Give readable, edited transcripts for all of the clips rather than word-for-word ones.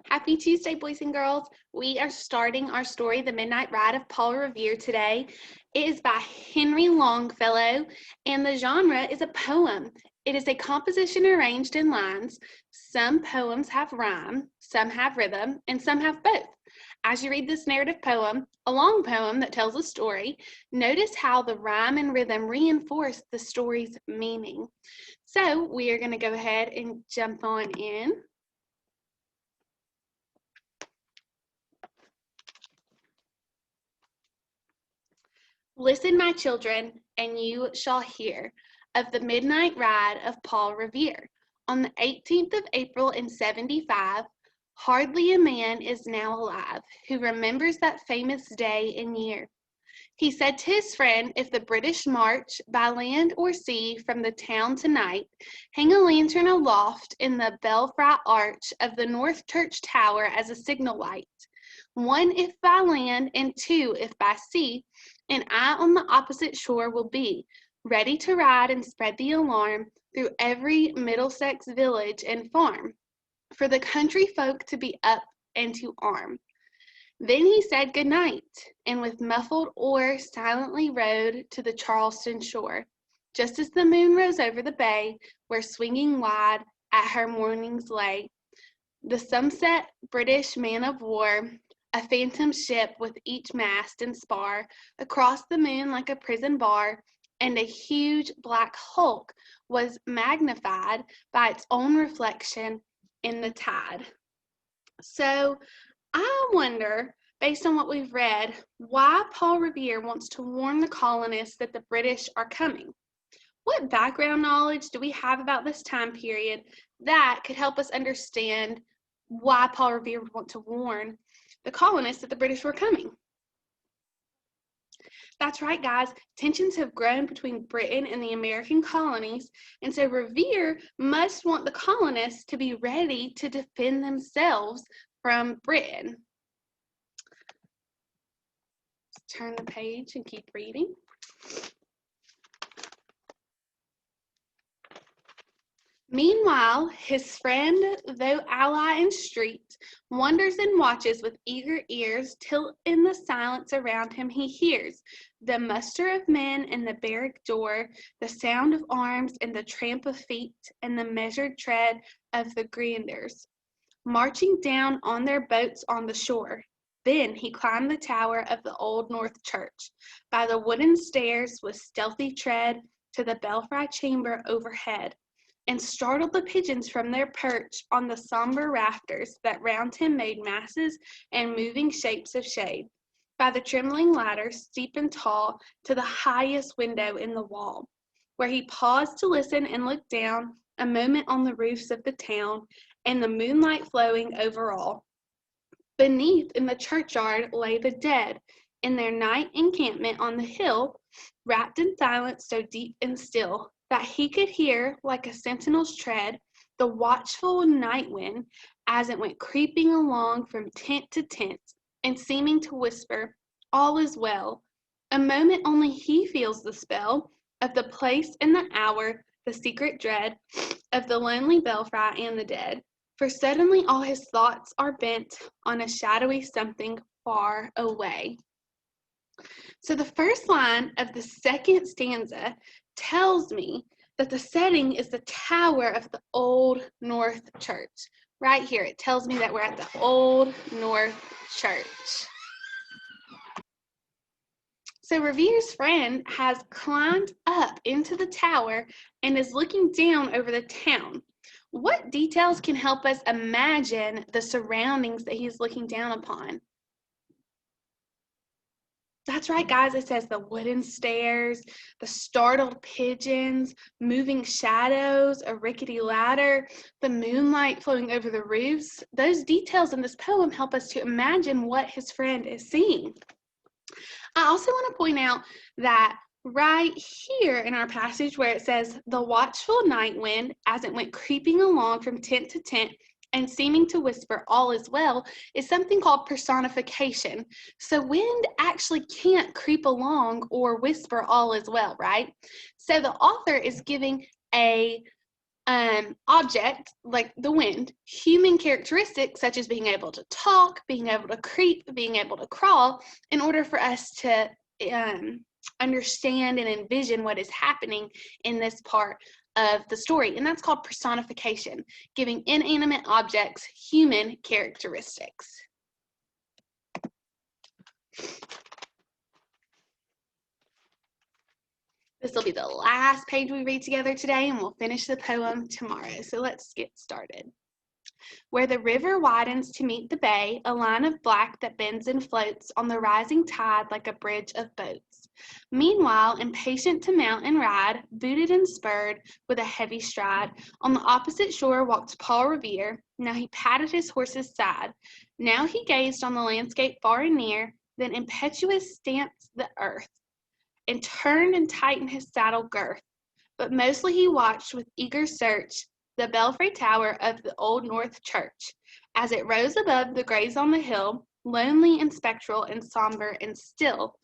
Happy Tuesday, boys and girls. We are starting our story, The Midnight Ride of Paul Revere, today. It is by Henry Longfellow, and the genre is a poem. It is a composition arranged in lines. Some poems have rhyme, some have rhythm, and some have both. As you read this narrative poem, a long poem that tells a story, notice how the rhyme and rhythm reinforce the story's meaning. So we are going to go ahead and jump on in. Listen, my children, and you shall hear of the midnight ride of Paul Revere. On the 18th of April in 75, hardly a man is now alive who remembers that famous day and year. He said to his friend, if the British march by land or sea from the town tonight, hang a lantern aloft in the belfry arch of the North Church Tower as a signal light. One if by land and two if by sea, and I on the opposite shore will be, ready to ride and spread the alarm through every Middlesex village and farm, for the country folk to be up and to arm. Then he said good night, and with muffled oar silently rowed to the Charleston shore, just as the moon rose over the bay, where swinging wide at her moorings lay the sunset British man-of-war, a phantom ship with each mast and spar across the moon like a prison bar, and a huge black hulk was magnified by its own reflection in the tide. So I wonder, based on what we've read, why Paul Revere wants to warn the colonists that the British are coming. What background knowledge do we have about this time period that could help us understand why Paul Revere would want to warn the colonists that the British were coming? That's right, guys. Tensions have grown between Britain and the American colonies, and so Revere must want the colonists to be ready to defend themselves from Britain. Let's turn the page and keep reading. Meanwhile, his friend, though ally in street, wonders and watches with eager ears, till in the silence around him he hears the muster of men in the barrack door, the sound of arms and the tramp of feet, and the measured tread of the Granders, marching down on their boats on the shore. Then he climbed the tower of the old North Church, by the wooden stairs with stealthy tread, to the belfry chamber overhead, and startled the pigeons from their perch on the sombre rafters that round him made masses and moving shapes of shade, by the trembling ladder, steep and tall, to the highest window in the wall, where he paused to listen and look down a moment on the roofs of the town, and the moonlight flowing over all. Beneath, in the churchyard, lay the dead, in their night encampment on the hill, wrapped in silence so deep and still, that he could hear, like a sentinel's tread, the watchful night wind as it went creeping along from tent to tent, and seeming to whisper, all is well. A moment only he feels the spell of the place and the hour, the secret dread of the lonely belfry and the dead, for suddenly all his thoughts are bent on a shadowy something far away. So the first line of the second stanza tells me that the setting is the tower of the Old North Church. Right here, it tells me that we're at the Old North Church. So Revere's friend has climbed up into the tower and is looking down over the town. What details can help us imagine the surroundings that he's looking down upon? That's right, guys. It says the wooden stairs, the startled pigeons, moving shadows, a rickety ladder, the moonlight flowing over the roofs. Those details in this poem help us to imagine what his friend is seeing. I also want to point out that right here in our passage where it says, the watchful night wind, as it went creeping along from tent to tent, and seeming to whisper all is well, is something called personification. So wind actually can't creep along or whisper all is well, right? So the author is giving a object, like the wind, human characteristics such as being able to talk, being able to creep, being able to crawl, in order for us to understand and envision what is happening in this part of the story. And that's called personification, giving inanimate objects human characteristics. This will be the last page we read together today, and we'll finish the poem tomorrow. So let's get started. Where the river widens to meet the bay, a line of black that bends and floats on the rising tide like a bridge of boats. Meanwhile, impatient to mount and ride, booted and spurred with a heavy stride, on the opposite shore walked Paul Revere. Now he patted his horse's side. Now he gazed on the landscape far and near, then impetuous stamped the earth, and turned and tightened his saddle girth. But mostly he watched with eager search the belfry tower of the Old North Church, as it rose above the graves on the hill, lonely and spectral and somber and still.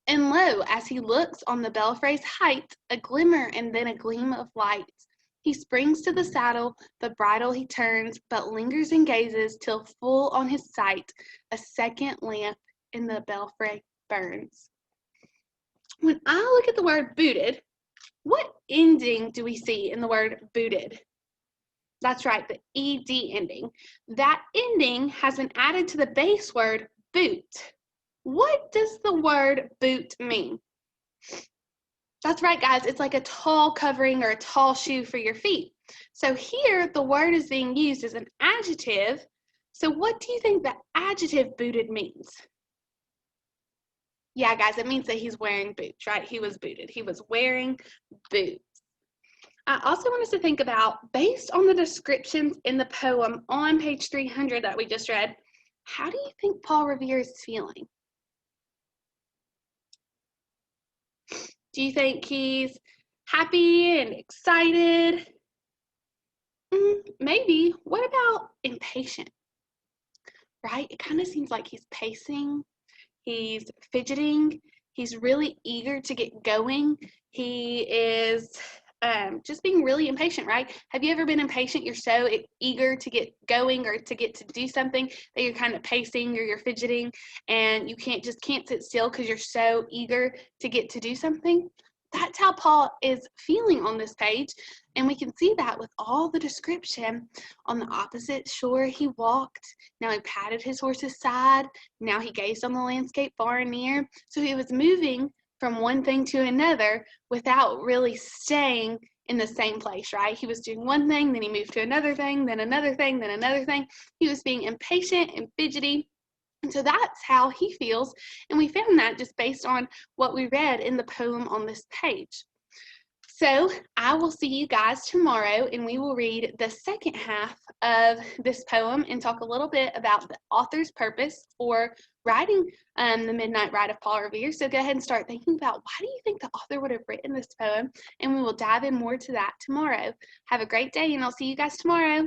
And lo, as he looks on the belfry's height, a glimmer and then a gleam of light. He springs to the saddle, the bridle he turns, but lingers and gazes till full on his sight a second lamp in the belfry burns. When I look at the word booted, what ending do we see in the word booted? That's right, the ed ending. That ending has been added to the base word boot. What does the word boot mean? That's right, guys, it's like a tall covering or a tall shoe for your feet. So here the word is being used as an adjective. So what do you think the adjective booted means? Yeah, guys, it means that he's wearing boots, right? He was booted. He was wearing boots. I also want us to think about, based on the descriptions in the poem on page 300 that we just read, how do you think Paul Revere is feeling? Do you think he's happy and excited? Maybe. What about impatient? Right? It kind of seems like he's pacing. He's fidgeting. He's really eager to get going. He is just being really impatient, right? Have you ever been impatient? You're so eager to get going or to get to do something that you're kind of pacing or you're fidgeting, and you can't sit still because you're so eager to get to do something. That's how Paul is feeling on this page, and we can see that with all the description. On the opposite shore he walked. Now he patted his horse's side. Now he gazed on the landscape far and near. So he was moving from one thing to another without really staying in the same place, right? He was doing one thing, then he moved to another thing, then another thing, then another thing. He was being impatient and fidgety. And so that's how he feels. And we found that just based on what we read in the poem on this page. So I will see you guys tomorrow, and we will read the second half of this poem and talk a little bit about the author's purpose for writing the Midnight Ride of Paul Revere. So go ahead and start thinking about, why do you think the author would have written this poem? And we will dive in more to that tomorrow. Have a great day, and I'll see you guys tomorrow.